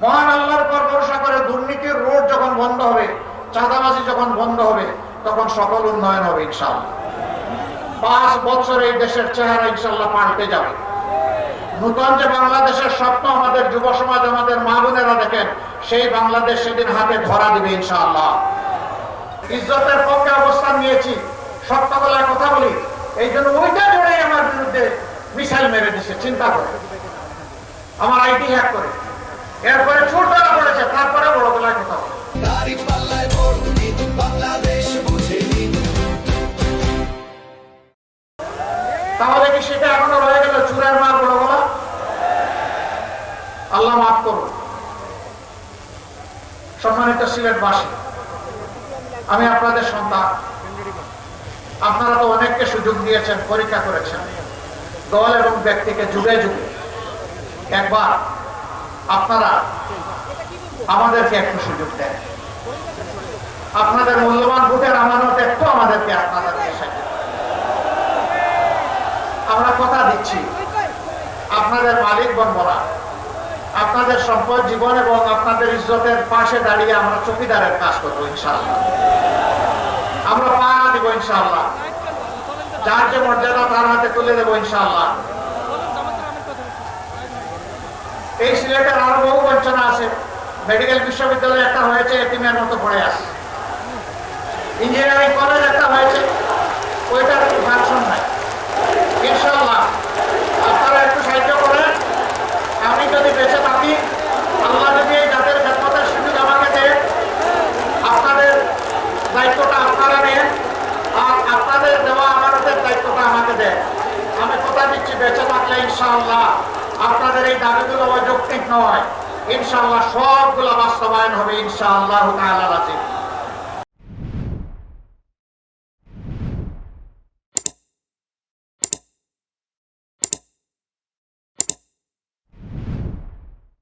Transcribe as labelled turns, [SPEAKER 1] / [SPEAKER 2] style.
[SPEAKER 1] মহান আল্লাহর উপর ভরসা করে দুর্নীতির রোড যখন বন্ধ হবে, চাঁদাবাজি যখন বন্ধ হবে, তখন সকল উন্নয়ন হবে ইনশাআল্লাহ। 5 বছর এই দেশের চেহারা ইনশাআল্লাহ পাল্টে যাবে। নতুন যে বাংলাদেশের স্বপ্ন আমাদের যুব সমাজ, আমাদের মা বোনেরা দেখেন, সেই বাংলাদেশ সেদিন হাতে ধরা দিবে ইনশাআল্লাহ। ইজ্জতের পক্ষে অবস্থান নিয়েছি, সত্য গলায় কথা বলি, এই জন্য ওইটা জোরেই আমার বিরুদ্ধে মিসাইল মেরে দিচ্ছে। চিন্তা করে আমার আইডি হ্যাক করে, এরপরে চোর ধরা পড়েছে, তারপরে বড় গলায় কথা বলে। তাহলে কি সেটা এখনো রয়ে গেল চুরের মার বড় গলা? আল্লাহ মাফ করুন। সম্মানিত সিলেটবাসী, আমি আপনাদের সন্তান। আপনারা তো অনেককে সুযোগ দিয়েছেন, পরীক্ষা করেছেন, দল এবং ব্যক্তিকে যুগে যুগে। একবার আপনারা আমাদেরকে একটু সুযোগ দেন, আপনাদের মূল্যবান ভোটের আমানত একটু আমাদেরকে আপনাদেরকে সাহায্য। আমরা কথা দিচ্ছি, আপনাদের মালিক বনবো না, আপনাদের সম্পদ, জীবন এবং আপনাদের ইজ্জতের পাশে দাঁড়িয়ে আমরা চৌকিদারের কাজ করবো ইনশাআল্লাহ। আমরা পাহারা দিব ইনশাআল্লাহ, যার যে মর্যাদা তার হাতে তুলে দেবো ইনশাআল্লাহ। এই সিলেটের আরো বহু বঞ্চনা আছে। মেডিকেল বিশ্ববিদ্যালয় একটা হয়েছে, এতিমের মতো পড়ে আছে। ইঞ্জিনিয়ারিং কলেজ একটা হয়েছে, ওইটার ফাংশন নাই। ইনশাআল্লাহ আপনারা একটু সাহায্য করেন। আমি যদি বেঁচে থাকি, আল্লাহ যদি এই জাতের খেদমতের সুযোগ আমাকে দেয়, আপনাদের দায়িত্বটা আপনারা নেন, আর আপনাদের দেওয়া আমানতের দায়িত্বটা আমাকে দেন। আমি কথা দিচ্ছি, বেঁচে থাকলে ইনশাআল্লাহ আপনাদের এই দাবিগুলো অযৌক্তিক নয়, ইনশাআল্লাহ সবগুলো বাস্তবায়ন হবে ইনশাআল্লাহ তাআলা।